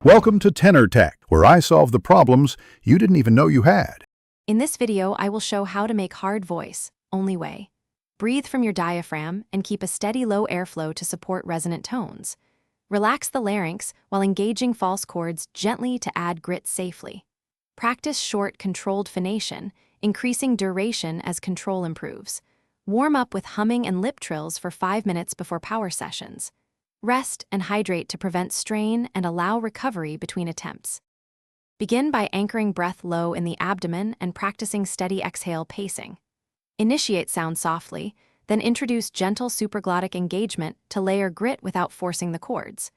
Welcome to Tenor Tech, where I solve the problems you didn't even know you had. In this video, I will show how to make hard voice, only way. Breathe from your diaphragm and keep a steady low airflow to support resonant tones. Relax the larynx while engaging false chords gently to add grit safely. Practice short, controlled phonation, increasing duration as control improves. Warm up with humming and lip trills for 5 minutes before power sessions. Rest and hydrate to prevent strain and allow recovery between attempts. Begin by anchoring breath low in the abdomen and practicing steady exhale pacing. Initiate sound softly, then introduce gentle supraglottic engagement to layer grit without forcing the chords.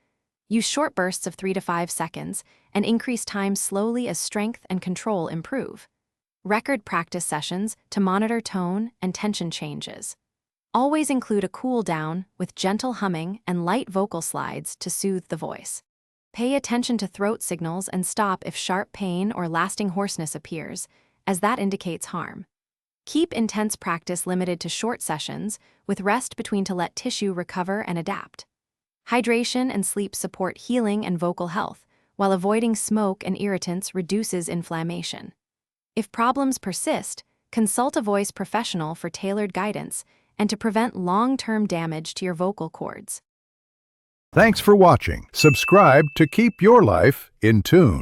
Use short bursts of 3 to 5 seconds and increase time slowly as strength and control improve. Record practice sessions to monitor tone and tension changes. Always include a cool down with gentle humming and light vocal slides to soothe the voice. Pay attention to throat signals and stop if sharp pain or lasting hoarseness appears, as that indicates harm. Keep intense practice limited to short sessions, with rest between to let tissue recover and adapt. Hydration and sleep support healing and vocal health, while avoiding smoke and irritants reduces inflammation. If problems persist, consult a voice professional for tailored guidance and to prevent long-term damage to your vocal cords. Thanks for watching. Subscribe to keep your life in tune.